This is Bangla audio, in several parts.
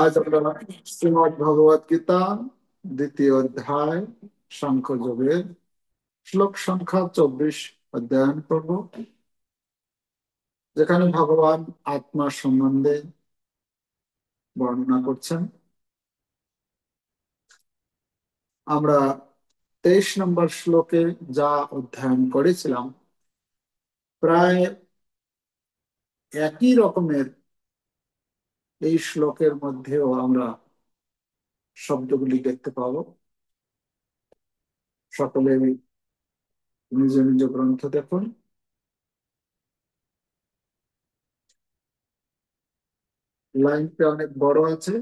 আজ আমরা শ্রীমদ্ ভগবত গীতা দ্বিতীয় অধ্যায় সাংখ্যযোগের শ্লোক সংখ্যা 24 অধ্যয়ন করব, যেখানে ভগবান আত্মা সম্বন্ধে বর্ণনা করছেন। আমরা 23 নম্বর শ্লোকে যা অধ্যয়ন করেছিলাম, প্রায় একই রকমের এই শ্লোকের মধ্যেও আমরা শব্দগুলি দেখতে পাবো। সকলে নিজ নিজ গ্রন্থ দেখুন। লাইনটা অনেক বড় আছে,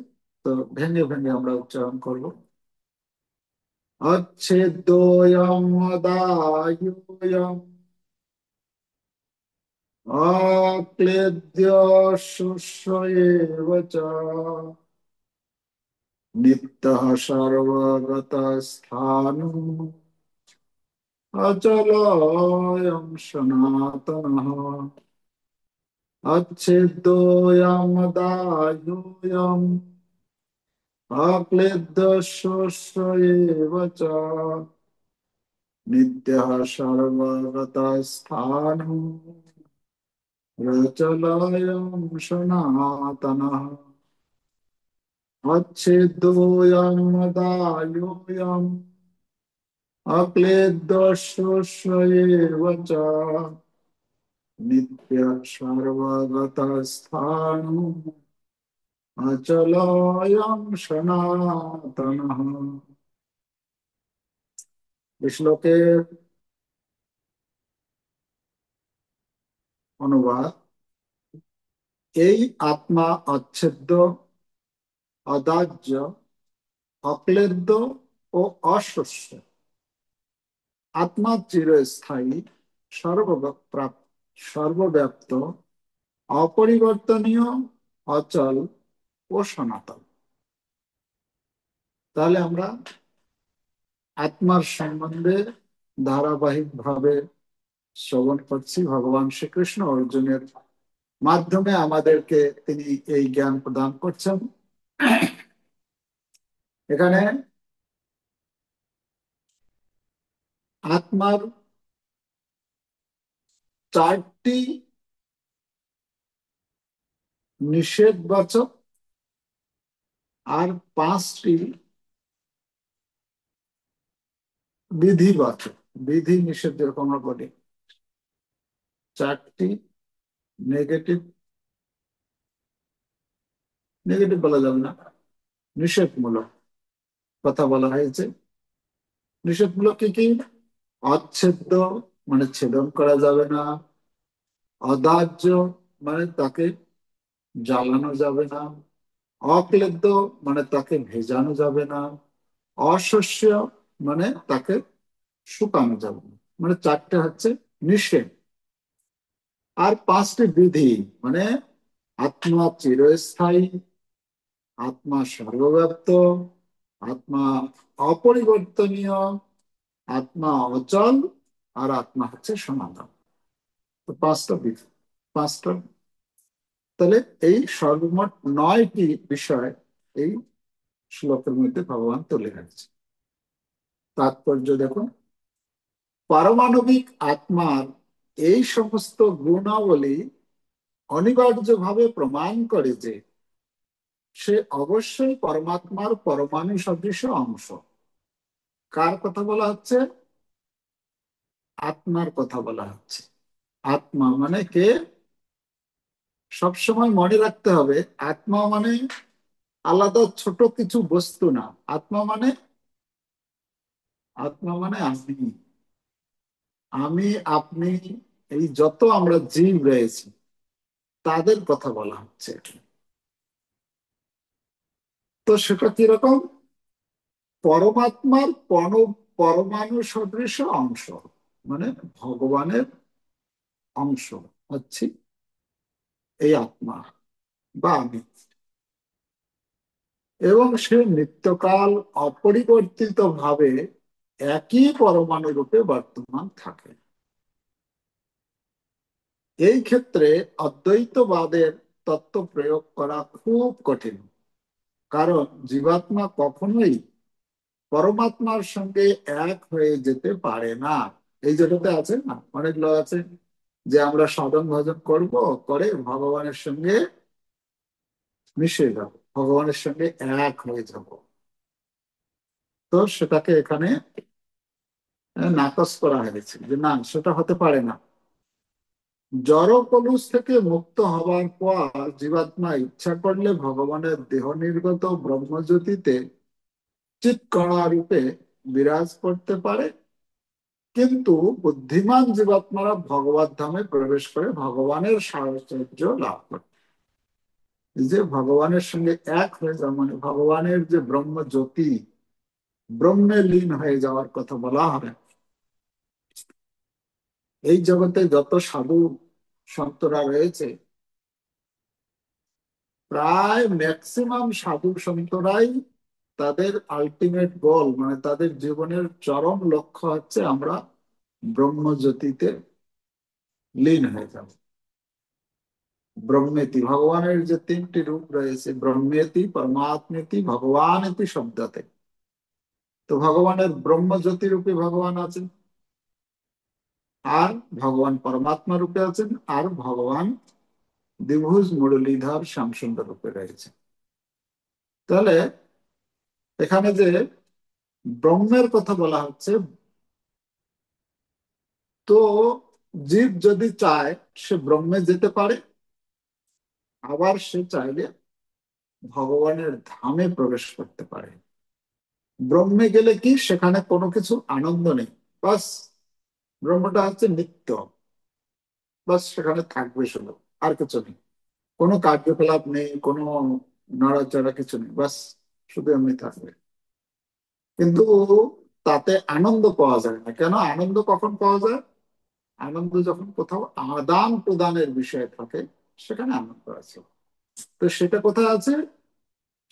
তো ভেঙে ভেঙে আমরা উচ্চারণ করব। अच्छेद्योऽयम् अदायुऽयम् अक्लेद्य शुष्य एव च नित्यः सर्वगतस्थाणुः अचलोऽयं सनातनः। अच्छेद्योऽयम् अदायुऽयम् अक्लेद्य शुष्य एव च नित्यः सर्वगतस्थाणुः रचलायं सनातनः। अच्छेद्योऽयम् अदायुऽयम् अक्लेद्यस्य एव च नित्यः सर्वगतस्थाणुः अचलायं सनातनः। श्लोकेर অনুবাদ: এই আত্মা অচ্ছেদ্য, অদাহ্য, অক্লেদ্য ও অশস্য। আত্মা চিরস্থায়ী, সর্বব্যাপ্ত, অপরিবর্তনীয়, অচল ও সনাতন। তাহলে আমরা আত্মার সম্বন্ধে ধারাবাহিক ভাবে শ্রবণ করছি। ভগবান শ্রীকৃষ্ণ অর্জুনের মাধ্যমে আমাদেরকে তিনি এই জ্ঞান প্রদান করছেন। এখানে আত্মার চারটি নিষেধবাচক আর পাঁচটি বিধিবাচক। বিধি নিষেধ যেরকম আমরা বলি, চারটি নেগেটিভ, নেগেটিভ বলা যাবে না, নিষেধমূলক কথা বলা হয়েছে। নিষেধমূলক কি কি? অচ্ছেদ্য মানে ছেদন করা যাবে না, অদাহ্য মানে তাকে জ্বালানো যাবে না, অক্লেদ্য মানে তাকে ভেজানো যাবে না, অশস্য মানে তাকে শুকানো যাবে না। মানে চারটে হচ্ছে নিষেধ। আর পাঁচটি বিধি মানে আত্মা চিরস্থায়ী, আত্মা সর্বব্যাপ্ত, আত্মা অপরিবর্তনীয়, আত্মা অচল, আর আত্মা হচ্ছে সনাতন। তো পাঁচটা বিধি, পাঁচটা। তাহলে এই সর্বমোট 9টি বিষয় এই শ্লোকের মধ্যে ভগবান তুলে রাখছে। তাৎপর্য দেখুন, পারমাণবিক আত্মার এই সমস্ত গুণাবলী অনিবার্যভাবে প্রমাণ করে যে সে অবশ্যই পরমাত্মার পরমাণু সদৃশ অংশ। কার কথা বলা হচ্ছে? আত্মার কথা বলা হচ্ছে। আত্মা মানে কে? সবসময় মনে রাখতে হবে, আত্মা মানে আলাদা ছোট কিছু বস্তু না। আত্মা মানে, আত্মা মানে আমি, আমি, আপনি, এই যত আমরা জীব রয়েছি তাদের কথা বলা হচ্ছে। তো সেটা কিরকম? পরমাত্মার পরমাণু সদৃশ অংশ, মানে ভগবানের অংশ হচ্ছে এই আত্মা বা আমি। এবং সে নিত্যকাল অপরিবর্তিত ভাবে একই পরমাণু রূপে বর্তমান থাকে। এই ক্ষেত্রে অদ্বৈতবাদের তত্ত্ব প্রয়োগ করা খুব কঠিন। কারণ জীবাত্মা কখনোই পরমাত্মার সঙ্গে এক হয়ে যেতে পারে না। এই যেটাতে আছে না, অনেক লোক আছে যে আমরা সাধন ভজন করব, করে ভগবানের সঙ্গে মিশে যাব, ভগবানের সঙ্গে এক হয়ে যাব। তো সেটাকে এখানে নাকচ করা হয়েছে যে না, সেটা হতে পারে না। জড় কলুষ থেকে মুক্ত হওয়ার পর জীবাত্মা ইচ্ছা করলে ভগবানের দেহ নির্গত ব্রহ্মজ্যোতিতে চিৎকণা রূপে বিরাজ করতে পারে, কিন্তু বুদ্ধিমান জীবাত্মারা ভগবত ধামে প্রবেশ করে ভগবানের সাহচর্য লাভ করে। এই যে ভগবানের সঙ্গে এক হয়ে যাওয়া মানে ভগবানের যে ব্রহ্ম জ্যোতি, ব্রহ্মে লীন হয়ে যাওয়ার কথা বলা হয়। এই জগতে যত সাধু সন্তরা রয়েছে, প্রায় ম্যাক্সিমাম সাধু সন্তরাই তাদের আলটিমেট গোল মানে তাদের জীবনের চরম লক্ষ্য হচ্ছে আমরা ব্রহ্মজ্যোতিতে লীন হয়ে যাব। ব্রহ্মেতি, ভগবানের যে তিনটি রূপ রয়েছে, ব্রহ্মেতি, পরমাত্মেতি, ভগবানেতি শব্দতে। তো ভগবানের ব্রহ্মজ্যোতি রূপে ভগবান আছেন, আর ভগবান পরমাত্মা রূপে আছেন, আর ভগবান দ্বিভুজ মুরলীধর শ্যামসুন্দর রূপে রয়েছে। তাহলে এখানে যে ব্রহ্মের কথা বলা হচ্ছে, তো জীব যদি চায় সে ব্রহ্মে যেতে পারে, আবার সে চাইলে ভগবানের ধামে প্রবেশ করতে পারে। ব্রহ্মে গেলে কি সেখানে কোনো কিছু আনন্দ নেই, বাস ব্রহ্মটা হচ্ছে নিত্য, বাস সেখানে থাকবে শুধু, আর কিছু নেই, কোনো কার্যকলাপ নেই, কোনো নড়াচড়া কিছু নেই, বাস শুধু এমনি থাকবে। কিন্তু তাতে আনন্দ পাওয়া যায় না। কেন আনন্দ কখন পাওয়া যায়? আনন্দ যখন কোথাও আদান প্রদানের বিষয় থাকে, সেখানে আনন্দ আছে। তো সেটা কোথায় আছে?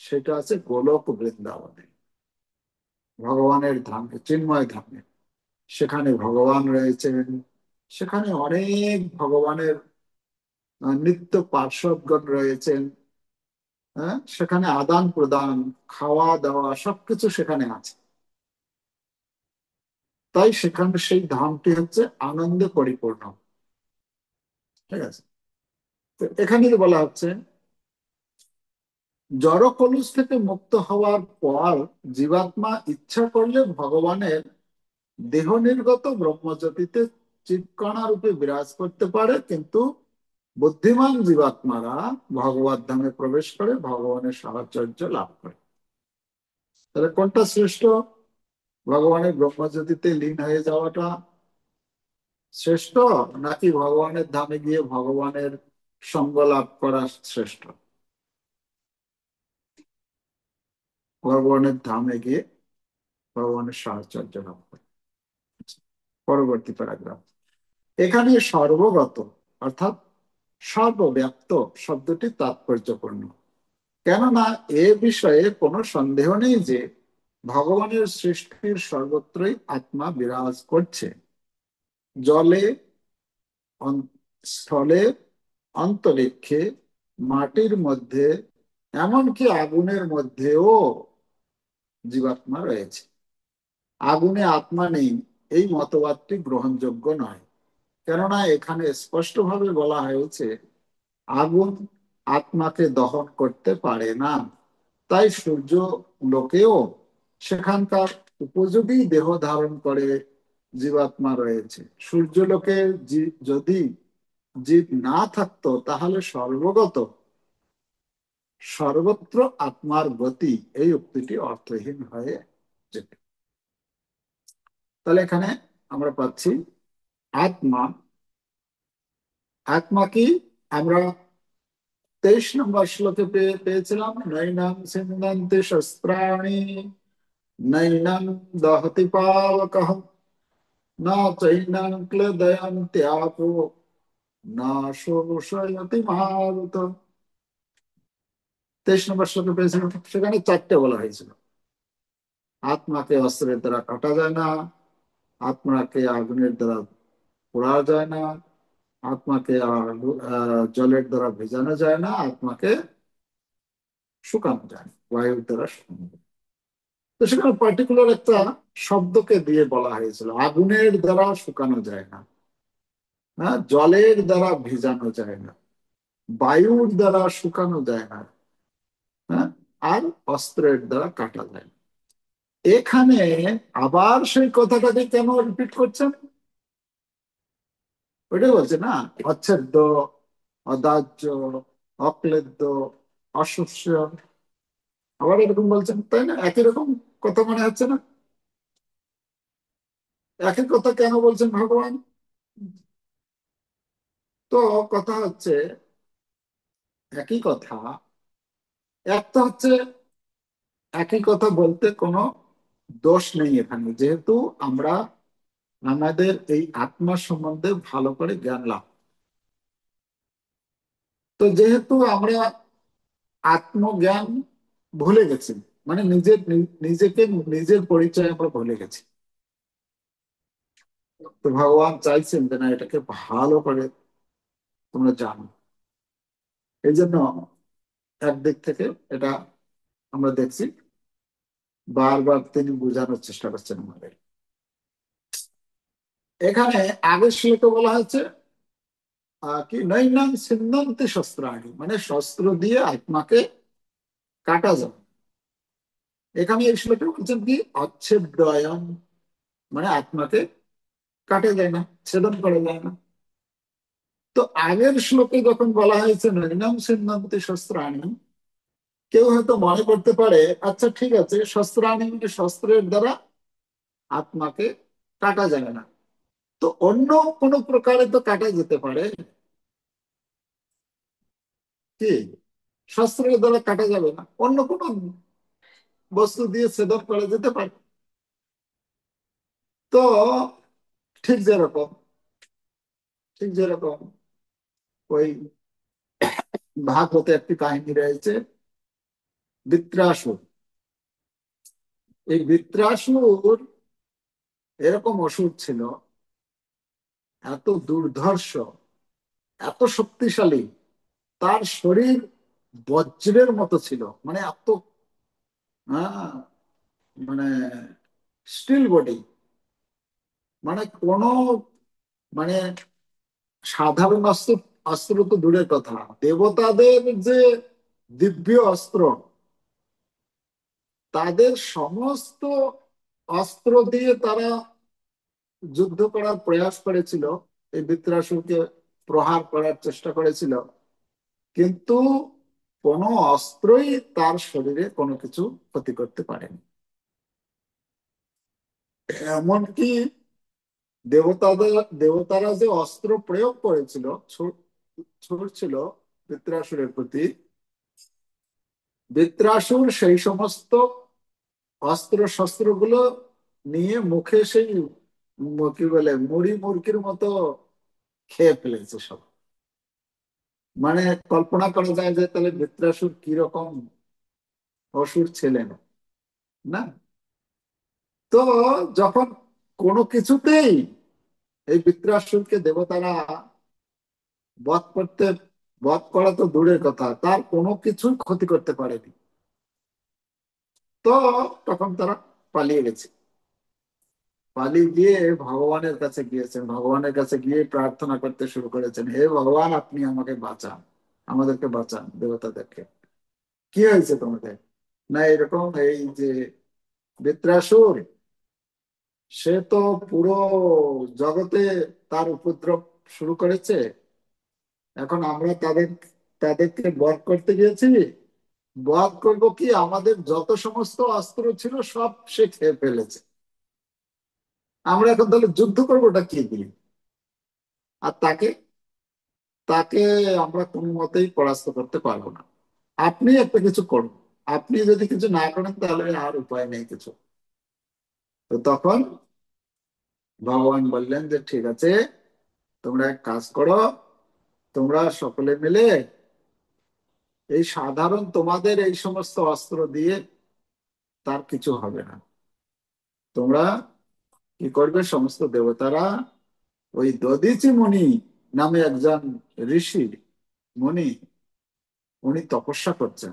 সেটা আছে গোলক বৃন্দাবনে, ভগবানের ধামে, চিন্ময় ধামে। সেখানে ভগবান রয়েছেন, সেখানে অনেক ভগবানের নিত্য পার্শ্বদগণ রয়েছেন। হ্যাঁ, সেখানে আদান প্রদান, খাওয়া দাওয়া সবকিছু সেখানে আছে। তাই সেখানে সেই ধামটি হচ্ছে আনন্দে পরিপূর্ণ। ঠিক আছে। তো এখানে কি বলা হচ্ছে, জড় কলুষ থেকে মুক্ত হওয়ার পর জীবাত্মা ইচ্ছা করলে ভগবানের দেহ নির্গত ব্রহ্মজ্যোতিতে চিৎকণা রূপে বিরাজ করতে পারে, কিন্তু বুদ্ধিমান জীবাত্মারা ভগবত ধামে প্রবেশ করে ভগবানের সাহচর্য লাভ করে। তাহলে কোনটা শ্রেষ্ঠ? ভগবানের ব্রহ্মজ্যোতিতে লীন হয়ে যাওয়াটা শ্রেষ্ঠ, নাকি ভগবানের ধামে গিয়ে ভগবানের সঙ্গ লাভ করা শ্রেষ্ঠ? ভগবানের ধামে গিয়ে ভগবানের সাহচর্য লাভ করে। পরবর্তী প্যারাগ্রাফ, এখানে সর্বগত অর্থাৎ সর্বব্যাপ্ত শব্দটি তাৎপর্যপূর্ণ। কেননা এ বিষয়ে কোনো সন্দেহ নেই যে ভগবানের সৃষ্টির সর্বত্রই আত্মা বিরাজ করছে। জলে, স্থলে, অন্তরিক্ষে, মাটির মধ্যে, এমনকি আগুনের মধ্যেও জীবাত্মা রয়েছে। আগুনে আত্মা নেই, এই মতবাদটি গ্রহণযোগ্য নয়। কেননা এখানে স্পষ্টভাবে বলা হয়েছে আগুন আত্মাকে দহন করতে পারে না। তাই সূর্য লোকেও সেখানকার উপযোগী দেহ ধারণ করে জীবাত্মা রয়েছে। সূর্য লোকে যদি জীব না থাকতো তাহলে সর্বগত সর্বত্র আত্মার গতি, এই উক্তিটি অর্থহীন হয়ে যেত। তাহলে এখানে আমরা পাচ্ছি আত্মা। আত্মা কি? আমরা 23 নম্বর শ্লোকে পেয়েছিলাম, নৈনাং ছিন্দন্তি শস্ত্রাণি, নৈনাং দহতি পাবকঃ, না চৈনাং ক্লেদয়ন্ত্যাপো, না শোষয়তি মারুত। 23 নম্বর শ্লোকে পেয়েছিলাম, সেখানে চারটে বলা হয়েছিল। আত্মাকে অস্ত্রের দ্বারা কাটা যায় না, আত্মাকে আগুনের দ্বারা পোড়া যায় না, আত্মাকে জলের দ্বারা ভেজানো যায় না, আত্মাকে শুকানো যায় না, বায়ুর দ্বারা শুকানো যায়। তো সেখানে পার্টিকুলার একটা শব্দকে দিয়ে বলা হয়েছিল, আগুনের দ্বারা শুকানো যায় না, হ্যাঁ, জলের দ্বারা ভিজানো যায় না, বায়ুর দ্বারা শুকানো যায় না, হ্যাঁ, আর অস্ত্রের দ্বারা কাটা যায় না। এখানে আবার সেই কথাটাকে কেন রিপিট করছেন? ওইটাই বলছে না, অচ্ছেদ্য, অদাহ্য, অক্লেদ্য, অশস্য, আবার এরকম বলছেন, তাই না? একই রকম কথা মনে হচ্ছে না? একই কথা কেন বলছেন ভগবান? তো কথা হচ্ছে, একই কথা, একটা হচ্ছে একই কথা বলতে কোনো দোষ নেই এখানে, যেহেতু আমরা আমাদের এই আত্মা সম্বন্ধে ভালো করে জ্ঞান লাভ। তো যেহেতু আমরা আত্মজ্ঞান ভুলে গেছি, মানে নিজেকে নিজের পরিচয় আমরা ভুলে গেছি, তো ভগবান চাইছেন যে না, এটাকে ভালো করে তোমরা জানো। এই জন্য একদিক থেকে এটা আমরা দেখছি, বারবার তিনি বোঝানোর চেষ্টা করছেন আমাদের। এখানে আগের শ্লোকে বলা হয়েছে কি, নৈনাং ছিন্দন্তি শস্ত্রাণি, মানে শস্ত্র দিয়ে আত্মাকে কাটা যায়। এখানে এই শ্লোকে বলছেন কি, অচ্ছেদ্যয়ম, মানে আত্মাকে কাটা যায় না, ছেদন করা যায় না। তো আগের শ্লোকে যখন বলা হয়েছে নৈনাং ছিন্দন্তি শস্ত্রাণি, কেউ হয়তো মনে করতে পারে আচ্ছা ঠিক আছে, শস্ত্রাণি মানে শস্ত্রের দ্বারা আত্মাকে কাটা যায় না, তো অন্য কোনো প্রকারে তো কাটা যেতে পারে, কি? শস্ত্রের দ্বারা কাটা যাবে না, অন্য কোনো বস্তু দিয়ে ছেদন করা যেতে পারে। তো ঠিক যেরকম ঠিক যেরকম ওই ভাগবতে একটি কাহিনী রয়েছে, বৃত্রাসুর। এই বৃত্রাসুর এরকম অসুর ছিল, এত দুর্ধর্ষ, এত শক্তিশালী, তার শরীর বজ্রের মতো ছিল, মানে এত, হ্যাঁ, মানে স্টিল বডি, মানে কোনো, মানে সাধারণ অস্ত্র, অস্ত্র তো দূরের কথা, দেবতাদের যে দিব্য অস্ত্র, তাদের সমস্ত অস্ত্র দিয়ে তারা যুদ্ধ করার প্রয়াস করেছিল, এই বৃত্রাসুরকে প্রহার করার চেষ্টা করেছিল, কিন্তু কোনো অস্ত্রই তার শরীরে কোনো কিছু ক্ষতি করতে পারেনি। এমনকি দেবতারা যে অস্ত্র প্রয়োগ করেছিল, ছুড়ছিল বৃত্রাসুরের প্রতি, বৃত্রাসুর সেই সমস্ত অস্ত্র শস্ত্রগুলো নিয়ে মুখে সেই কি বলে মুড়ি মুরগির মতো খেয়ে ফেলেছে সব। মানে কল্পনা করা যায় যে তাহলে বৃত্রাসুর কিরকম অসুর ছিলেন, না? তো যখন কোনো কিছুতেই এই বৃত্রাসুরকে দেবতারা বধ করতে, বধ করা তো দূরের কথা, তার কোনো কিছুই ক্ষতি করতে পারেনি, তো তখন তারা পালিয়ে গেছে। পালিয়ে গিয়ে ভগবানের কাছে গিয়েছেন, ভগবানের কাছে গিয়ে প্রার্থনা করতে শুরু করেছেন, হে ভগবান, আপনি আমাকে বাঁচান, আমাদেরকে বাঁচান, দেবতাদেরকে। কি হয়েছে তোমাদের? না এরকম, এই যে বৃত্রাসুর, সে তো পুরো জগতে তার উপদ্রব শুরু করেছে, এখন আমরা তাদেরকে বধ করতে গিয়েছি, বধ করবো কি, আমাদের যত সমস্ত অস্ত্র ছিল সব সে খেয়ে ফেলেছে, আমরা এখন তাহলে যুদ্ধ করবোটা কি দিয়ে? আর তাকে তাকে আমরা কোনো মতেই পরাস্ত করতে পারবো না, আপনি একটা কিছু করুন, আপনি যদি কিছু না করেন তাহলে আর উপায় নেই কিছু। তো তখন ভগবান বললেন যে ঠিক আছে, তোমরা এক কাজ করো, তোমরা সকলে মিলে এই সাধারণ তোমাদের এই সমস্ত অস্ত্র দিয়ে তার কিছু হবে না, তোমরা কি করবে, সমস্ত দেবতারা ওই দধিচি মুনি নামে একজন ঋষি মুনি, উনি তপস্যা করছেন,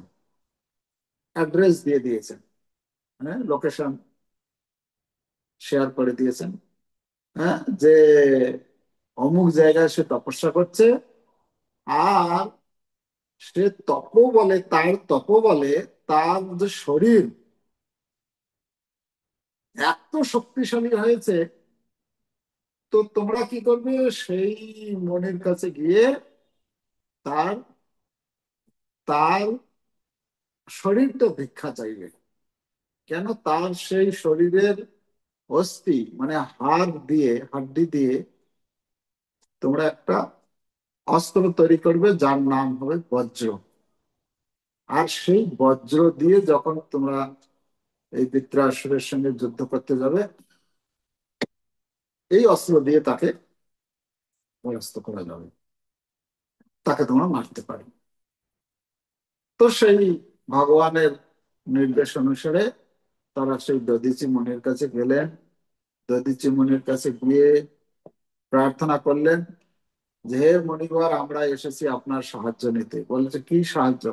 অ্যাড্রেস দিয়ে দিয়েছেন, মানে লোকেশন শেয়ার করে দিয়েছেন। হ্যাঁ, যে অমুক জায়গায় সে তপস্যা করছে, আর সে তপবলে, তার তপবলে তার যে শরীর এত শক্তিশালী হয়েছে, তো তোমরা কি করবে, সেই মনির কাছে গিয়ে তার তার শরীরটা ভিক্ষা চাইবে। কেন? তার সেই শরীরের অস্থি মানে হাড় দিয়ে, হাড্ডি দিয়ে তোমরা একটা অস্ত্র তৈরি করবে, যার নাম হবে বজ্র। আর সেই বজ্র দিয়ে যখন তোমরা এই বৃত্রাসুরের সঙ্গে যুদ্ধ করতে যাবে, এই অস্ত্র দিয়ে তাকে পরাস্ত করা যাবে, তাকে তোমরা মারতে পারো। তো সেই ভগবানের নির্দেশ অনুসারে তারা সেই দধিচি মুনির কাছে গেলেন। দধিচি মুনির কাছে গিয়ে প্রার্থনা করলেন যে, হে মণিবর, আমরা এসেছি আপনার সাহায্য নিতে। বলছে, কি সাহায্য?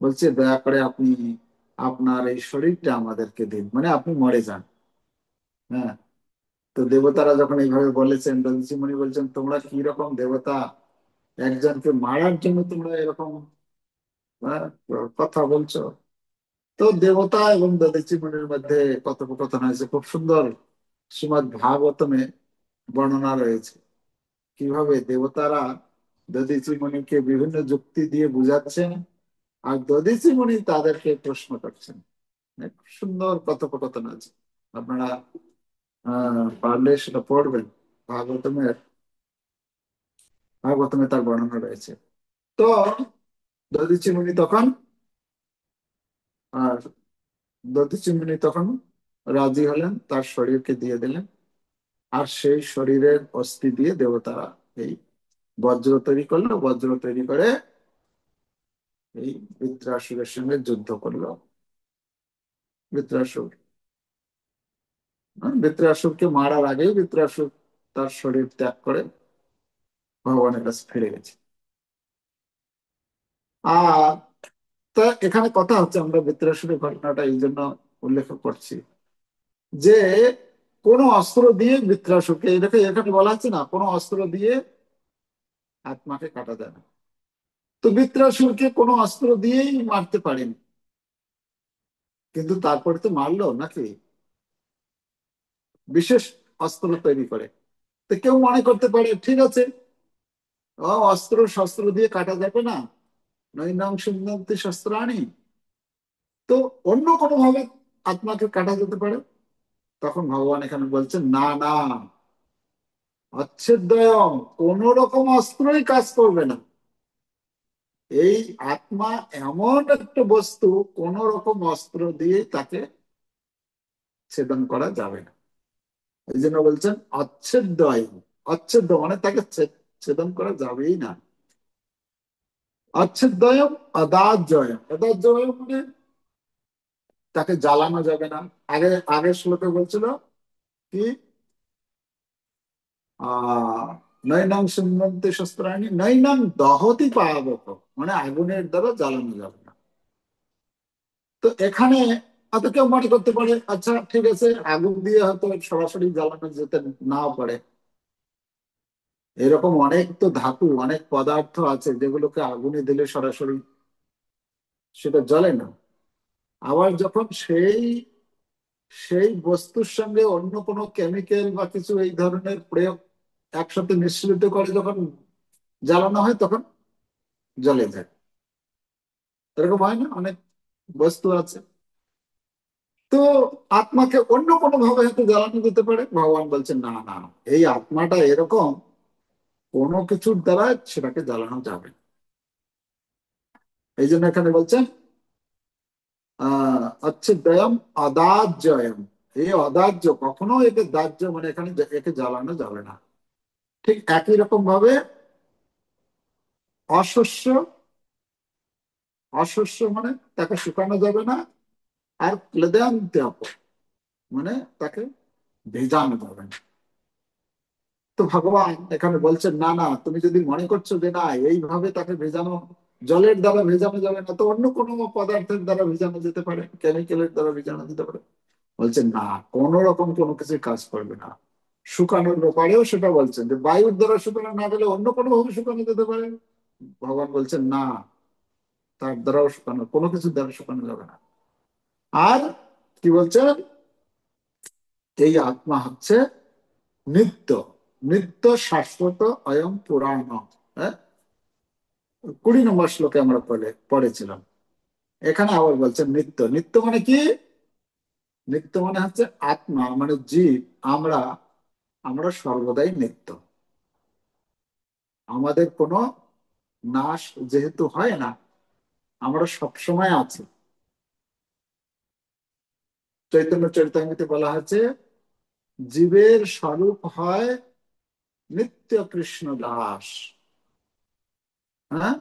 বলছে, দয়া করে আপনি আপনার এই শরীরটা আমাদেরকে দিন, মানে আপনি মরে যান। হ্যাঁ। তো দেবতারা যখন এইভাবে বলেছেন, দধিচি মুনি বলছেন, তোমরা কি রকম দেবতা, একজনকে মারার জন্য তোমরা এরকম হ্যাঁ, কথা বলছো? তো দেবতা এবং দধিচি মুনির মধ্যে কথোপকথন হয়েছে, খুব সুন্দর। শ্রীমদ্ ভাগবতমে বর্ণনা রয়েছে কিভাবে দেবতারা দধিচি মুনিকে বিভিন্ন যুক্তি দিয়ে বুঝাচ্ছেন, আর দধিচি মুনি তাদেরকে প্রশ্ন করছেন। খুব সুন্দর কথোপকথন আছে। আপনারা পারলে সেটা পড়বেন। ভাগবতমের ভাগবতমে তার বর্ণনা রয়েছে। তো দধিচি মুনি তখন আর দধিচি মুনি তখন রাজি হলেন, তার শরীরকে দিয়ে দিলেন। আর সেই শরীরের অস্থি দিয়ে দেবতারা এই বজ্র তৈরি করলো, বজ্র তৈরি করে এই বৃত্রাসুরের সঙ্গে যুদ্ধ করলো। বৃত্রাসুর বৃত্রাসুরকে মারার আগেই বৃত্রাসুর তার শরীর ত্যাগ করে ভগবানের কাছে ফিরে গেছে। আর তা এখানে কথা হচ্ছে, আমরা বৃত্রাসুরের ঘটনাটা এই জন্য উল্লেখ করছি যে কোন অস্ত্র দিয়ে বৃত্রাসুরকে, এটাকে এখানে বলা হচ্ছে না কোন অস্ত্র দিয়ে আত্মাকে কাটা যায় না। তো বৃত্রাসুরকে কোনো অস্ত্র দিয়েই মারতে পারেনি, কিন্তু তারপরে তো মারলো নাকি বিশেষ অস্ত্র তৈরি করে। তো কেউ মনে করতে পারে, ঠিক আছে, অস্ত্র শস্ত্র দিয়ে কাটা যাবে না, নৈনাং সিন্ধন্তি শস্ত্রাণি, তো অন্য কোনো ভাবে আত্মাকে কাটা যেতে পারে। তখন ভগবান এখানে বলছেন, না না, অচ্ছেদ্যয়ম, কোন রকম অস্ত্রই কাজ করবে না। এই আত্মা এমন একটা বস্তু, কোন রকম অস্ত্র দিয়ে তাকে ছেদন করা যাবে না। এই জন্য বলছেন অচ্ছেদ্যয়। অচ্ছেদ্য মানে তাকে ছেদন করা যাবেই না। অচ্ছেদ্যয়ম অদাহ্যয়ম, অদাহ্যয়ম মানে তাকে জ্বালানো যাবে না। আগে আগের শ্লোকে বলছিল কি, আহ নৈনাং সিন্ধন্তি শস্ত্রাণি নৈনাং দহতি পাবক, মানে আগুনের দ্বারা জ্বালানো যাবে না। তো এখানে হয়তো কেউ মনে করতে পারে, আচ্ছা ঠিক আছে, আগুন দিয়ে হয়তো সরাসরি জ্বালানো যেতে নাও পারে। এরকম অনেক তো ধাতু, অনেক পদার্থ আছে যেগুলোকে আগুনে দিলে সরাসরি সেটা জ্বলে না। আবার যখন সেই সেই বস্তুর সঙ্গে অন্য কোনো কেমিক্যাল বা কিছু এই ধরনের প্রয়োগ একসাথে মিশ্রিত করে যখন জ্বালানো হয়, তখন জ্বলে যায়। এরকম হয় না, অনেক বস্তু আছে। তো আত্মাকে অন্য কোনো ভাবে হয়তো জ্বালানো যেতে পারে। ভগবান বলছেন, না না, এই আত্মাটা এরকম, কোনো কিছুর দ্বারা সেটাকে জ্বালানো যাবে না। এই জন্য এখানে বলছেন অচ্ছেদ্যয়ম অদাহ্যয়ম, এই অদাহ্য, কখনো একে দাহ্য মানে এখানে একে জ্বালানো যাবে না। ঠিক একই রকম ভাবে অশস্য, অশস্য মানে তাকে শুকানো যাবে না। আর ক্লেদান্তে মানে তাকে ভেজানো যাবে না। তো ভগবান এখানে বলছেন, না না, তুমি যদি মনে করছো যে না এইভাবে তাকে ভেজানো জলের দ্বারা ভেজানো যাবে না, তো অন্য কোনো পদার্থের দ্বারা ভেজানো যেতে পারে, কেমিক্যালের দ্বারা ভেজানো যেতে পারে। বলছেন না, কোন রকম কোনো কিছু কাজ করবে না। শুকানোর ব্যাপারেও সেটা বলছেন যে বায়ুর দ্বারা শুকানো না গেলে অন্য কোনো ভাবে শুকানো যেতে পারে। ভগবান বলছেন না, তার দ্বারাও শুকানো, কোনো কিছুর দ্বারা শুকানো যাবে না। আর কি বলছেন, এই আত্মা হচ্ছে নিত্য, নিত্য শাশ্বত অয়ং পুরাণ। হ্যাঁ, 20 নম্বর শ্লোকে আমরা পড়েছিলাম। এখানে আবার বলছেন নিত্য। নিত্য মানে কি? নিত্য মানে হচ্ছে আত্মা মানে জীব, আমরা আমরা সর্বদাই নিত্য। আমাদের কোনো নাশ যেহেতু হয় না, আমরা সবসময় আছি। চৈতন্য চরিতামৃতে বলা হয়েছে জীবের স্বরূপ হয় নিত্য কৃষ্ণ দাস। হ্যাঁ,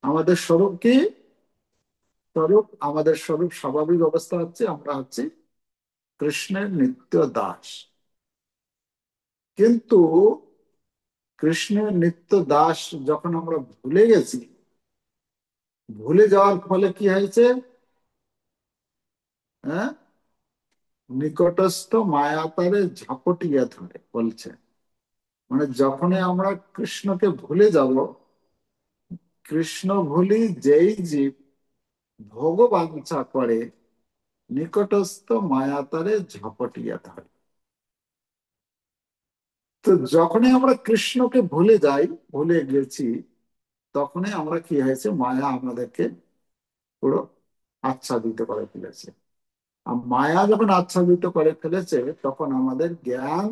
আমাদের স্বরূপ কি? আমাদের স্বরূপ স্বাভাবিক অবস্থা হচ্ছে আমরা হচ্ছি কৃষ্ণের নিত্য দাস। কিন্তু কৃষ্ণের নিত্য দাস যখন আমরা ভুলে গেছি, ভুলে যাওয়ার ফলে কি হয়েছে? হ্যাঁ, নিকটস্থ মায়াতারে ঝাপটিয়া ধরে বলছে। মানে যখনই আমরা কৃষ্ণকে ভুলে যাব, কৃষ্ণ ভুলি যেই জীব ভোগবাঞ্ছা করে, নিকটস্থ মায়াতারে ঝাপটিয়া ধরে। তো যখনই আমরা কৃষ্ণকে ভুলে যাই, ভুলে গেছি, তখনই আমরা কি হয়েছে, মায়া আমাদেরকে পুরো আচ্ছাদিত করে ফেলেছে। আর মায়া যখন আচ্ছাদিত করে ফেলেছে, তখন আমাদের জ্ঞান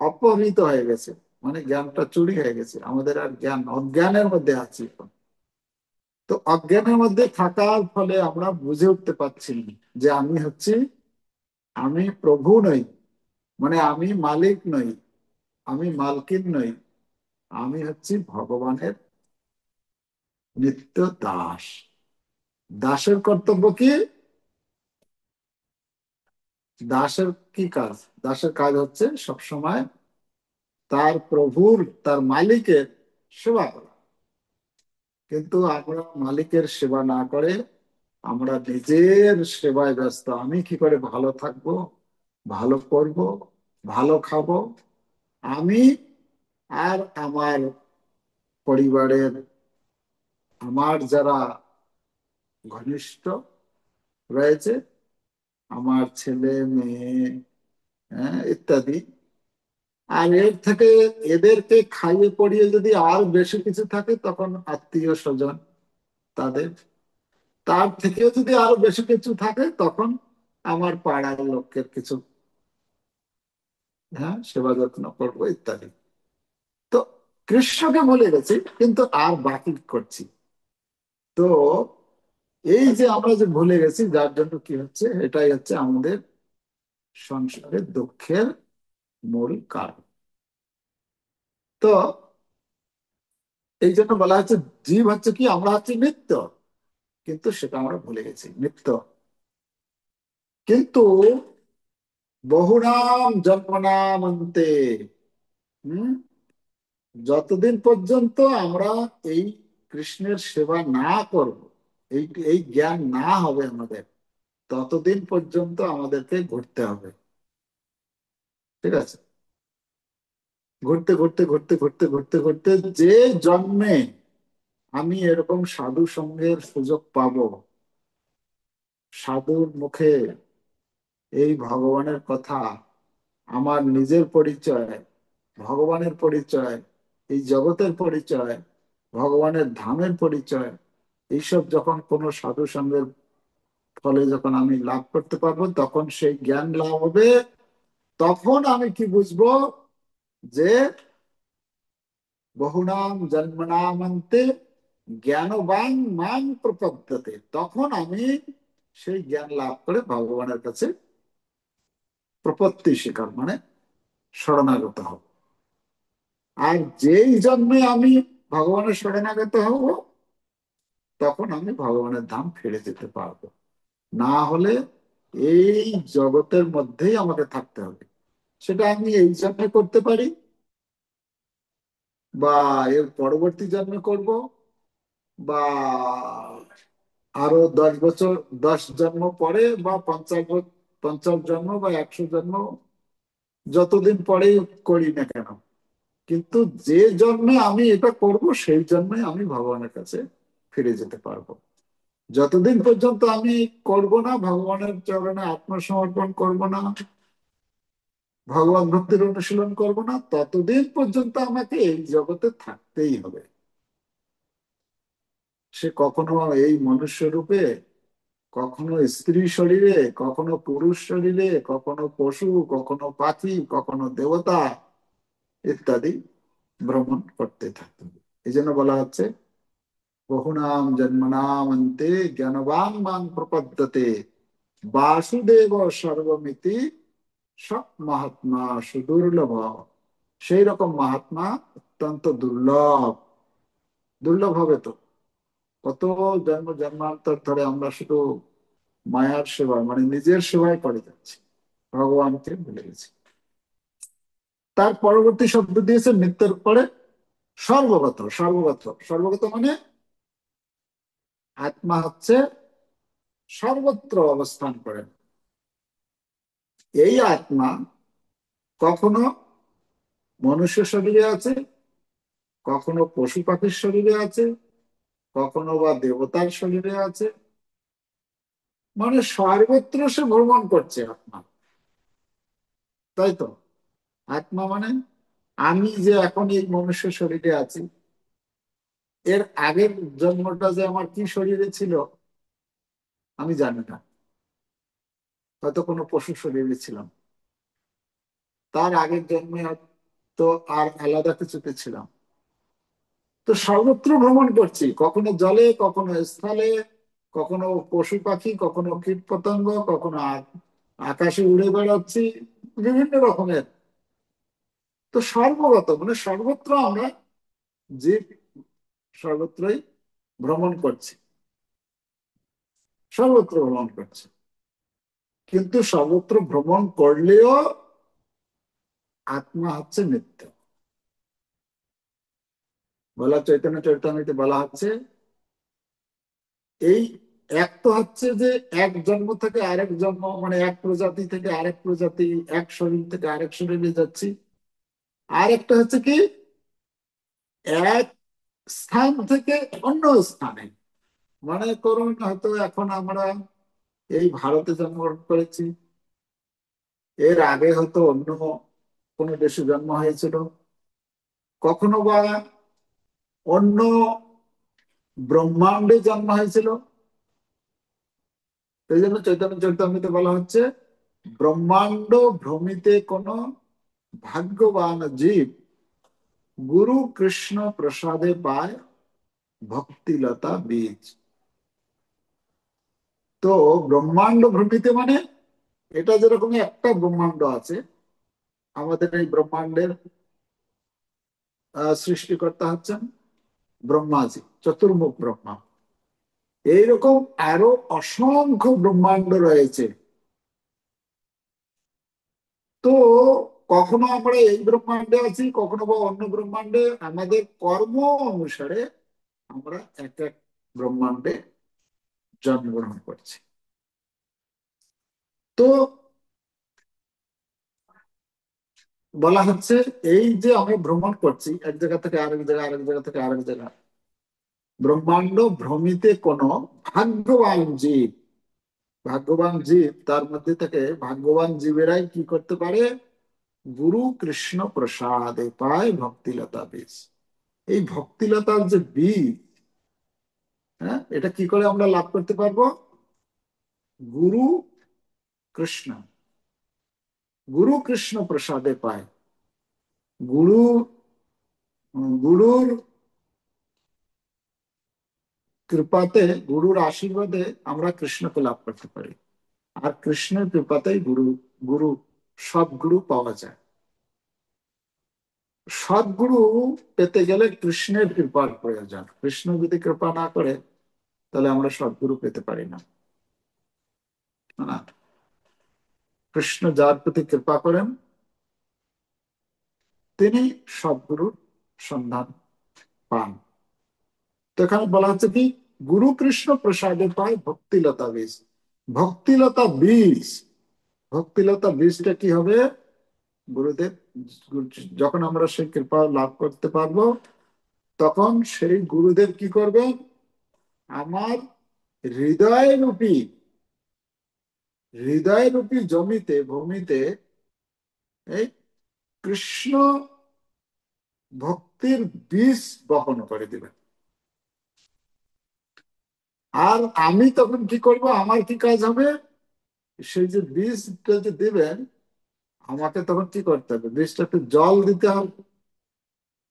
অপহৃত হয়ে গেছে, মানে জ্ঞানটা চুরি হয়ে গেছে, আমাদের আর জ্ঞান, অজ্ঞানের মধ্যে আছি এখন। তো অজ্ঞানের মধ্যে থাকার ফলে আমরা বুঝে উঠতে পারছি না যে আমি হচ্ছি, আমি প্রভু নই, মানে আমি মালিক নই, আমি মালকিন নই, আমি হচ্ছি ভগবানের নিত্য দাস। দাসের কর্তব্য কি? দাসের কি কাজ? দাসের কাজ হচ্ছে সবসময় তার প্রভুর, তার মালিকের সেবা করা। কিন্তু আমরা মালিকের সেবা না করে আমরা নিজের সেবায় ব্যস্ত। আমি কি করে ভালো থাকবো, ভালো করব, ভালো খাবো, আমি আর আমার পরিবারের, আমার যারা ঘনিষ্ঠ রয়েছে, আমার ছেলে মেয়ে, হ্যাঁ, ইত্যাদি। আর এর থেকে, এদেরকে খাইয়ে পড়িয়ে যদি আর বেশি কিছু থাকে, তখন আত্মীয় স্বজন তাদের, তার থেকেও যদি আরো বেশি কিছু থাকে, তখন আমার পাড়ার লোকের কিছু, হ্যাঁ, সেবা যত্ন করবো ইত্যাদি। তো কৃষ্ণকে ভুলে গেছি, কিন্তু আর বাকি করছি। তো এই যে আমরা যে ভুলে গেছি, যার জন্য কি হচ্ছে, এটাই হচ্ছে আমাদের সংসারের দুঃখের মূল কারণ। তো এই জন্য বলা হচ্ছে জীব হচ্ছে কি, আমরা হচ্ছে নিত্য, কিন্তু সেটা আমরা ভুলে গেছি নিত্য। কিন্তু বহুনাম জন্মনাম অন্তে, হম, যতদিন পর্যন্ত আমরা এই কৃষ্ণের সেবা না করব, এই এই জ্ঞান না হবে আমাদের, ততদিন পর্যন্ত আমাদেরকে ঘুরতে হবে। ঠিক আছে? ঘুরতে ঘুরতে ঘুরতে ঘুরতে ঘুরতে ঘুরতে যে জন্মে আমি এরকম সাধু সঙ্গের সুযোগ পাবো, সাধুর মুখে এই ভগবানের কথা, আমার নিজের পরিচয়, ভগবানের পরিচয়, এই জগতের পরিচয়, ভগবানের ধামের পরিচয়, এইসব যখন কোনো সাধু সঙ্গের ফলে যখন আমি লাভ করতে পারবো, তখন সেই জ্ঞান লাভ হবে। তখন আমি কি বুঝবো, যে বহুনাম জন্মনামন্তে জ্ঞানবান মান প্রপদ্যতে, তখন আমি সেই জ্ঞান লাভ করে ভগবানের কাছে প্রপত্তি স্বীকার, মানে শরণাগত হব। আর যেই জন্মে আমি ভগবানের শরণাগত হব, তখন আমি ভগবানের ধাম ফিরে যেতে পারবো। না হলে এই জগতের মধ্যেই আমাকে থাকতে হবে। সেটা আমি এই জন্মে করতে পারি, বা এর পরবর্তী জন্মে করব, বা আরো 10 বছর, 10 জন্ম পরে, বা 50 জন্ম বা 100 জন্ম, যতদিন পরেই করি না কেন, কিন্তু যে জন্মে আমি এটা করব সেই জন্মে আমি ভগবানের কাছে ফিরে যেতে পারবো। যতদিন পর্যন্ত আমি করব না, ভগবানের চরণে আত্মসমর্পণ করব না, ভগবান ভক্তির অনুশীলন করব না, ততদিন পর্যন্ত আমাকে এই জগতে থাকতেই হবে। সে কখনো এই মনুষ্য রূপে, কখনো স্ত্রী শরীরে, কখনো পুরুষ শরীরে, কখনো পশু, কখনো পাখি, কখনো দেবতা ইত্যাদি ভ্রমণ করতে থাকতে হবে। এই জন্য বলা হচ্ছে, বহুনাম জন্মনাম অন্তে জ্ঞানবান মাং প্রপদ্যতে বাসুদেব সর্বমিতি সব মহাত্মা সুদুর্লভ। সেই রকম মহাত্মা অত্যন্ত দুর্লভ। দুর্লভ হবে তো, কত জন্ম জন্মান্তর ধরে আমরা শুধু মায়ার সেবা, মানে নিজের সেবাই করে যাচ্ছি, ভগবানকে ভুলে গেছি। তার পরবর্তী শব্দ দিয়েছে মৃত্যুর পরে সর্বগত। সর্বগত, সর্বগত মানে আত্মা হচ্ছে সর্বত্র অবস্থান করেন। এই আত্মা কখনো মনুষ্য শরীরে আছে, কখনো পশু পাখির শরীরে আছে, কখনো বা দেবতার শরীরে আছে, মানে সর্বত্র সে ভ্রমণ করছে আত্মা। তাই তো? আত্মা মানে আমি যে এখন এই মনুষ্য শরীরে আছি, এর আগের জন্মটা যে আমার কি শরীরে ছিল আমি জানি না। হয়তো কোনো পশু শরীরে ছিলাম, তার আগের জন্মে তো আর আলাদা কিছুতে ছিলাম। তো সর্বত্র ভ্রমণ করছি, কখনো জলে, কখনো স্থলে, কখনো পশু পাখি, কখনো কীট পতঙ্গ, কখনো আকাশে উড়ে বেড়াচ্ছি, বিভিন্ন রকমের। তো সর্বগত মানে সর্বত্র আমরা জীব সর্বত্রই ভ্রমণ করছি, সর্বত্র ভ্রমণ করছি। কিন্তু সর্বত্র ভ্রমণ করলেও আত্মা হচ্ছে নিত্য। বলা চৈতন্য চৈতন্যতে বলা হচ্ছে, এই এক তো হচ্ছে যে এক জন্ম থেকে আরেক জন্ম, মানে এক প্রজাতি থেকে আরেক প্রজাতি, এক শরীর থেকে আরেক শরীরে যাচ্ছি। আর একটা হচ্ছে কি, এক স্থান থেকে অন্য স্থানে। মনে করুন হয়তো এখন আমরা এই ভারতে জন্মগ্রহণ করেছি, এর আগে হয়তো অন্য কোনো দেশে জন্ম হয়েছিল, কখনো বা অন্য ব্রহ্মাণ্ডে জন্ম হয়েছিল। সেই জন্য চৈতন্য চরিতামৃতে বলা হচ্ছে, ব্রহ্মাণ্ড ভ্রমিতে কোন ভাগ্যবান জীব গুরু কৃষ্ণ প্রসাদে পায় ভক্তিলতা বীজ। তো ব্রহ্মাণ্ড ভ্রমিতে মানে এটা যেরকম একটা ব্রহ্মাণ্ড আছে, আমাদের এই ব্রহ্মাণ্ডের সৃষ্টিকর্তা হচ্ছেন ব্রহ্মাজি, চতুর্মুখ ব্রহ্মা। এইরকম আরো অসংখ্য ব্রহ্মাণ্ড রয়েছে। তো কখনো আমরা এই ব্রহ্মাণ্ডে আছি, কখনো বা অন্য ব্রহ্মাণ্ডে। আমাদের কর্ম অনুসারে আমরা এক এক ব্রহ্মাণ্ডে জন্মগ্রহণ করছি। তো বলা হচ্ছে, এই যে আমরা ভ্রমণ করছি এক জায়গা থেকে আরেক জায়গা, আরেক জায়গা থেকে আরেক জায়গা, ব্রহ্মাণ্ড ভ্রমিতে কোন ভাগ্যবান জীব, ভাগ্যবান জীব, তার মধ্যে থেকে ভাগ্যবান জীবেরাই কি করতে পারে, গুরু কৃষ্ণ প্রসাদে পায় ভক্তিলতা বীজ। এই ভক্তিলতার যে বীজ, হ্যাঁ, এটা কি করে আমরা লাভ করতে পারবো? গুরু কৃষ্ণ, গুরু কৃষ্ণ প্রসাদে পায়। গুরু, গুরুর কৃপাতে, গুরুর আশীর্বাদে আমরা কৃষ্ণকে লাভ করতে পারি। আর কৃষ্ণের কৃপাতেই গুরু, গুরু সদ্গুরু পাওয়া যায়। সদ্গুরু পেতে গেলে কৃষ্ণের কৃপার প্রয়োজন। কৃষ্ণ যদি কৃপা না করে তাহলে আমরা সদ্গুরু পেতে পারি না। না, কৃষ্ণ যার প্রতি কৃপা করেন তিনি সদ্গুরুর সন্ধান পান। তো এখানে বলা হচ্ছে কি, গুরু কৃষ্ণ প্রসাদে পায় ভক্তিলতা বীজ। ভক্তিলতা বীজ, ভক্তিলতা বীজটা কি হবে? গুরুদেব, যখন আমরা সেই কৃপা লাভ করতে পারবো, তখন সেই গুরুদেব কি করবে? আমার হৃদয় রূপী, হৃদয় রূপী জমিতে, ভূমিতে এই কৃষ্ণ ভক্তির বীজ বপন করে দিবেন। আর আমি তখন কি করব? আমার কি কাজ হবে? সেই যে বীজটা যে দিবেন, আমাকে তখন কি করতে হবে? বীজটাতে জল দিতে হবে,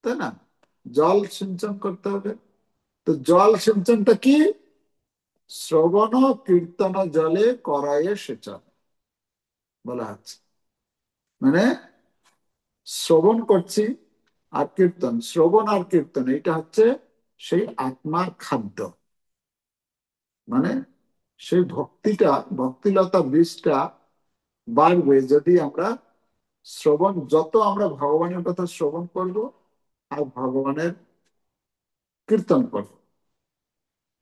তাই না? জল সিঞ্চন করতে হবে। তো জল সিঞ্চনটা কি? শ্রবণ কীর্তন জলে করায়ে সেচন বলা হচ্ছে। মানে শ্রবণ করছি আর কীর্তন, শ্রবণ আর কীর্তন, এটা হচ্ছে সেই আত্মার খাদ্য। মানে সেই ভক্তিটা, ভক্তিলতা বীজটা বাড়বে যদি আমরা শ্রবণ, যত আমরা ভগবানের কথা শ্রবণ করব আর ভগবানের কীর্তন করব,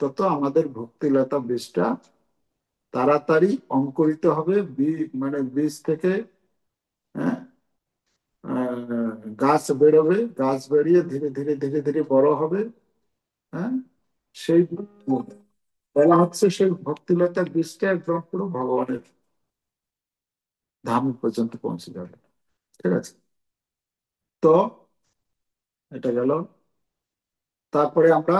তত আমাদের ভক্তিলতা বীজটা তাড়াতাড়ি অঙ্কুরিত হবে। মানে বীজ থেকে হ্যাঁ, গাছ বেরোবে, গাছ বেরিয়ে ধীরে ধীরে ধীরে ধীরে বড় হবে। হ্যাঁ, সেই বলা হচ্ছে সেই ভক্তিলতার বীজটা একদম পুরো ভগবানের ধাম পর্যন্ত পৌঁছে যাবে। ঠিক আছে? তো এটা গেল। তারপরে আমরা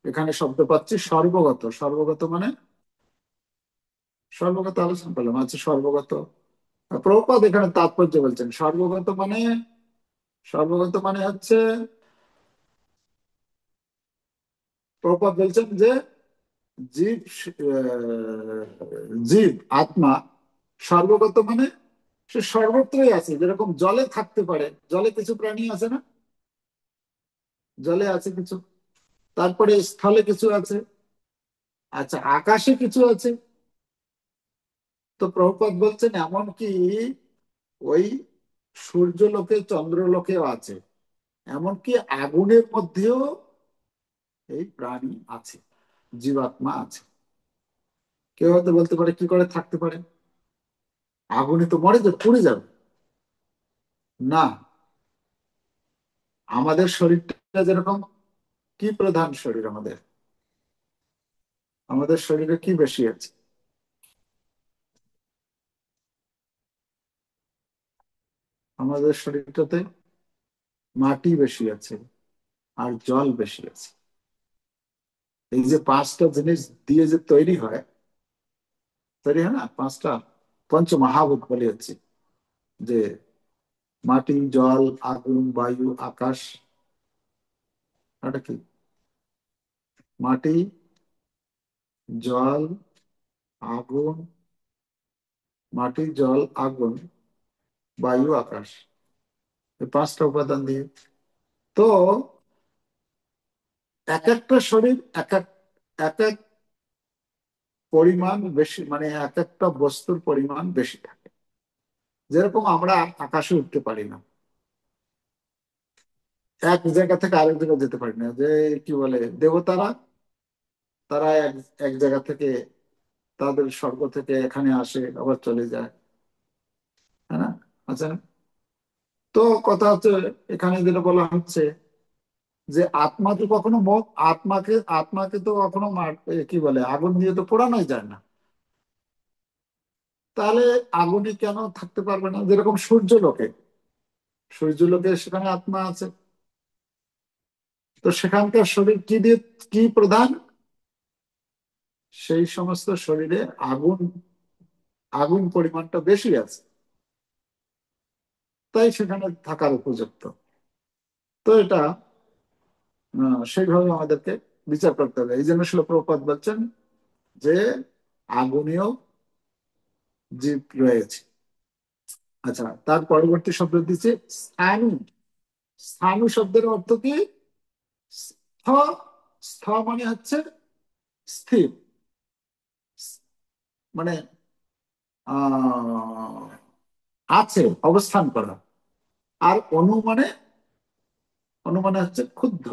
এখানে শব্দ পাচ্ছি সর্বগত। সর্বগত মানে, সর্বগত আলোচনা করলাম। আচ্ছা, সর্বগত প্রভুপাদ এখানে তাৎপর্য বলছেন। সর্বগত মানে, সর্বগত মানে হচ্ছে, প্রভুপাদ বলছেন যে জীব, জীব আত্মা সর্বগত মানে সে সর্বত্রই আছে। যেরকম জলে থাকতে পারে, জলে কিছু প্রাণী আছে না? জলে আছে কিছু, তারপরে স্থলে কিছু আছে, আচ্ছা আকাশে কিছু আছে। তো প্রভুপাদ বলছেন এমনকি ওই সূর্যলোকে চন্দ্রলোকেও আছে, এমনকি আগুনের মধ্যেও এই প্রাণী আছে, জীবাত্মা আছে। কেউ হয়তো বলতে পারে কি করে থাকতে পারে? আগুনে তো মরে যাবে, পুড়ে যাবে। না, আমাদের শরীরটা যেরকম, কি প্রধান শরীর আমাদের? আমাদের শরীরে কি বেশি আছে? আমাদের শরীরটাতে মাটি বেশি আছে আর জল বেশি আছে। এই যে পাঁচটা জিনিস দিয়ে যে তৈরি হয়, তৈরি হয় না পাঁচটা, পঞ্চমহাভূত বলে হচ্ছে, যে মাটি, জল, আগুন, বায়ু, আকাশ। এটা কি? মাটি, জল, আগুন, মাটি, জল, আগুন, বায়ু, আকাশ, এই পাঁচটা উপাদান দিয়ে। তো এক একটা শরীর এক এক, এক এক পরিমাণ বেশি, মানে এক একটা বস্তুর পরিমাণ বেশি থাকে। যেরকম আমরা আকাশে উঠতে পারি না, এক জায়গা থেকে আরেক জায়গায় যেতে পারি না। যে কি বলে দেবতারা, তারা এক এক জায়গা থেকে, তাদের স্বর্গ থেকে এখানে আসে আবার চলে যায়, হ্যাঁ না? আচ্ছা, তো কথা হচ্ছে এখানে যেটা বলা হচ্ছে যে আত্মা তো কখনো আত্মাকে, আত্মাকে তো কখনো কি বলে আগুন দিয়ে তো পোড়ানোই যায় না। তাহলে আগুনে কেন থাকতে পারবে না? যেরকম সূর্যলোকে, সূর্যলোকে সেখানে আত্মা আছে। তো সেখানকার শরীর কি দিয়ে, কি প্রধান? সেই সমস্ত শরীরে আগুন, আগুন পরিমাণটা বেশি আছে, তাই সেখানে থাকার উপযুক্ত। তো এটা সেইভাবে আমাদেরকে বিচার করতে হবে। এই জন্য শিল প্রভুপাদ বলছেন যে আগুনেও জীব রয়েছে। আচ্ছা, তার পরবর্তী শব্দ দিচ্ছে স্থাণু। স্থাণু শব্দের অর্থ কি? স্থ, স্থ মানে হচ্ছে স্থির, মানে আহ আছে, অবস্থান করা। আর অনু মানে, অনু মানে হচ্ছে ক্ষুদ্র,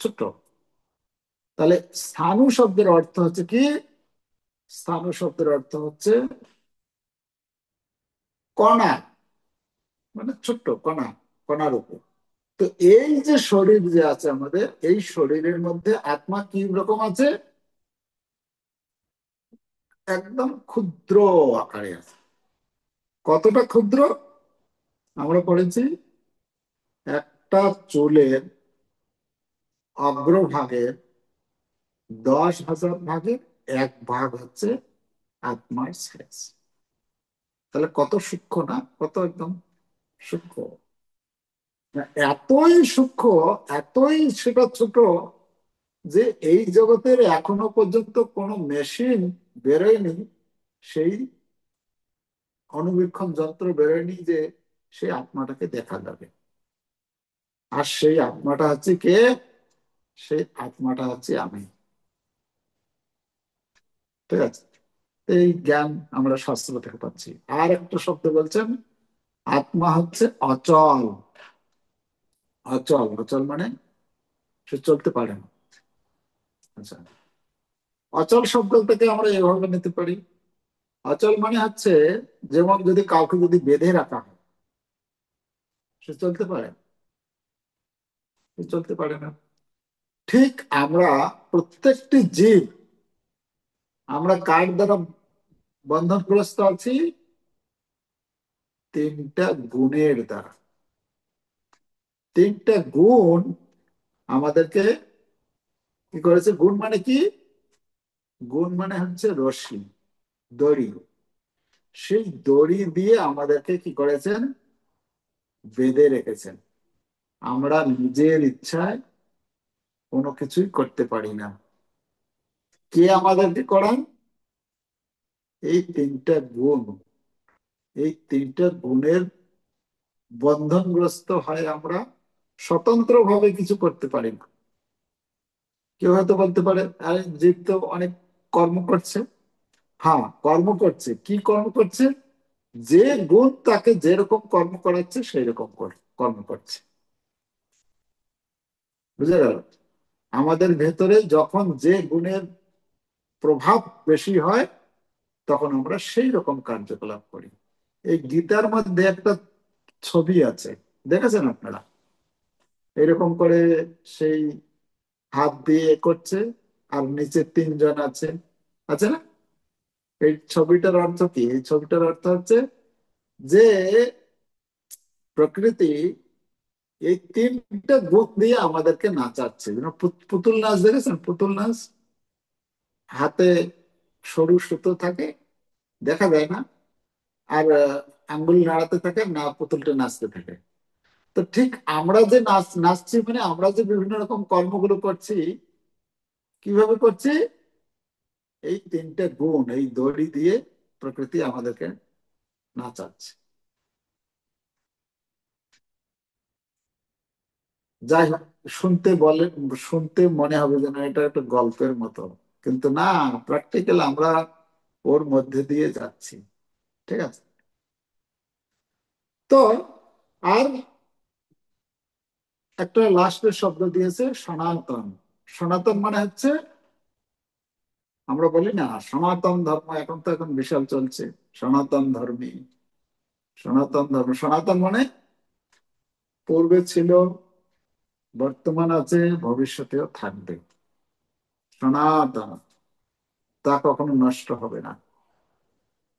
ছোট। তাহলে স্থাণু শব্দের অর্থ হচ্ছে কি? স্থাণু শব্দের অর্থ হচ্ছে কণা, মানে ছোট্ট কণা, কণার উপর। তো এই যে শরীর যে আছে আমাদের, এই শরীরের মধ্যে আত্মা কি রকম আছে? একদম ক্ষুদ্র আকারে আছে। কতটা ক্ষুদ্র? আমরা পড়েছি একটা চুলের অগ্রভাগের 10,000 ভাগের 1 ভাগ হচ্ছে আত্মার সাইজ। তাহলে কত সূক্ষ্ম না, কত একদম সূক্ষ্ম। এতই সূক্ষ্ম, এতই সেটা ছোট, যে এই জগতের এখনো পর্যন্ত কোনো মেশিন বেরোয়নি, সেই অনুবীক্ষণ যন্ত্র বেরোয়নি যে সেই আত্মাটাকে দেখা যাবে। আর সেই আত্মাটা হচ্ছে কে? সেই আত্মাটা হচ্ছে আমি। ঠিক আছে? এই জ্ঞান আমরা শাস্ত্র থেকে পাচ্ছি। আর একটা শব্দ বলছেন, আত্মা হচ্ছে অচল। অচল, অচল মানে সে চলতে পারে না। আচ্ছা, অচল শব্দ থেকে আমরা এভাবে নিতে পারি, অচল মানে হচ্ছে যেমন যদি কাউকে যদি বেঁধে রাখা হয়, সে চলতে পারে? সে চলতে পারে না। ঠিক আমরা প্রত্যেকটি জীব, আমরা কার দ্বারা বন্ধনগ্রস্ত আছি? 3টা গুণের দ্বারা। 3টা গুণ আমাদেরকে কি করেছে? গুণ মানে কি? গুণ মানে হচ্ছে রশ্মি, দড়ি। সেই দড়ি দিয়ে আমাদেরকে কি করেছেন? বেঁধে রেখেছেন। আমরা নিজের ইচ্ছায় কোনো কিছুই করতে পারি না। কে আমাদেরকে করান? এই 3টা গুণ। এই 3টা গুণের বন্ধনগ্রস্ত হয় আমরা, স্বতন্ত্র ভাবে কিছু করতে পারি না। কেউ হয়তো বলতে পারে, আরে জীব তো অনেক কর্ম করছে। হ্যাঁ, কর্ম করছে। কি কর্ম করছে? যে গুণ তাকে যেরকম কর্ম করাচ্ছে সেই রকম কর্ম করছে। বুঝে গেল? আমাদের ভেতরে যখন যে গুণের প্রভাব বেশি হয়, তখন আমরা সেই রকম কার্যকলাপ করি। এই গীতার মধ্যে একটা ছবি আছে, দেখেছেন আপনারা? এরকম করে সেই হাত দিয়ে করছে, আর নিচে 3জন আছে, আছে না? এই ছবিটার অর্থ কি? এই ছবিটার অর্থ হচ্ছে যে প্রকৃতি এই 3টা গুণ দিয়ে আমাদেরকে নাচাচ্ছে। পুতুল নাচ দেখেছেন? পুতুল নাচ, হাতে সরু সুতো থাকে, দেখা যায় না, আর আঙ্গুল নাড়াতে থাকে না, পুতুলটা নাচতে থাকে। তো ঠিক আমরা যে নাচছি, মানে আমরা যে বিভিন্ন রকম কর্মগুলো করছি, কিভাবে করছি? এই 3টে গুণ, এই দড়ি দিয়ে প্রকৃতি আমাদেরকে নাচাচ্ছে। যাই হোক, শুনতে বলে, শুনতে মনে হবে যেন এটা একটা গল্পের মতো, কিন্তু না, প্র্যাকটিক্যাল আমরা ওর মধ্যে দিয়ে যাচ্ছি। ঠিক আছে? তো আর একটা লাস্টের শব্দ দিয়েছে সনাতন। সনাতন মানে হচ্ছে, আমরা বলি না সনাতন ধর্ম, এখন তো এখন বিশাল চলছে সনাতন ধর্মী। সনাতন ধর্ম, সনাতন মানে পূর্বে ছিল, বর্তমান আছে, ভবিষ্যতেও থাকবে। সনাতন, তা কখনো নষ্ট হবে না।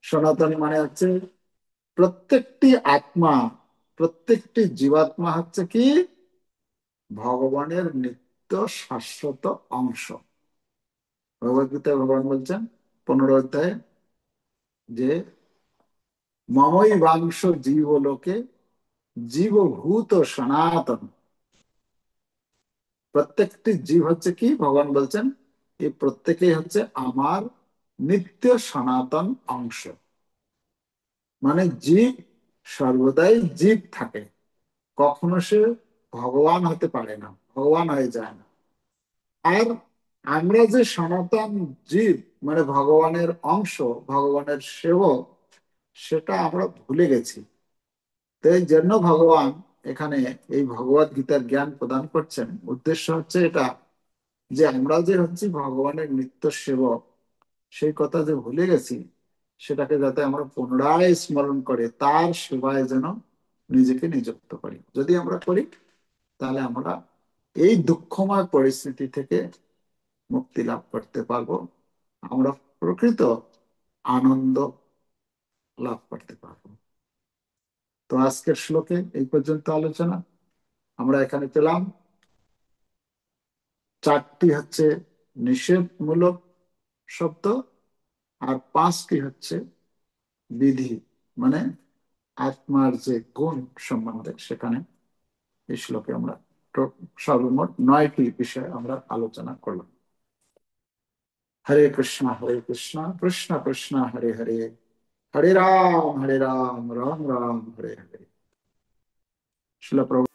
সনাতন মানে হচ্ছে প্রত্যেকটি আত্মা, প্রত্যেকটি জীবাত্মা হচ্ছে কি? ভগবানের নিত্য শাশ্বত অংশ। ভগবদ্গীতায় ভগবান বলছেন 15 অধ্যায়ে যে মমই বাংশ জীবলোকে জীবভূত সনাতন। প্রত্যেকটি জীব হচ্ছে কি? ভগবান বলছেন এই প্রত্যেকেই হচ্ছে আমার নিত্য সনাতন অংশ। মানে জীব সর্বদাই জীব থাকে, কখনো সে ভগবান হতে পারে না, ভগবান হয়ে যায় না। আর আমরা যে সনাতন জীব, মানে ভগবানের অংশ, ভগবানের সেবক, সেটা আমরা ভুলে গেছি। তো এই জন্য ভগবান এখানে এই ভগবত গীতার জ্ঞান প্রদান করছেন। উদ্দেশ্য হচ্ছে এটা যে আমরা যে হচ্ছি ভগবানের নিত্য সেবক, সেই কথা যে ভুলে গেছি, সেটাকে যাতে আমরা পুনরায় স্মরণ করে তার সেবায় যেন নিজেকে নিযুক্ত করি। যদি আমরা করি, তাহলে আমরা এই দুঃখময় পরিস্থিতি থেকে মুক্তি লাভ করতে পারবো, আমরা প্রকৃত আনন্দ লাভ করতে পারবো। তো আজকের শ্লোকে এই পর্যন্ত আলোচনা। আমরা এখানে পেলাম চারটি হচ্ছে নিষেধমূলক শব্দ, আর পাঁচটি হচ্ছে বিধি, মানে আত্মার যে গুণ সম্বন্ধে সেখানে এই শ্লোকে আমরা সর্বমোট 9টি বিষয় আমরা আলোচনা করলাম। হরে কৃষ্ণ কৃষ্ণ কৃষ্ণ হরে হরে, হরে রাম রাম রাম হরে হরে। শিল প্রভু।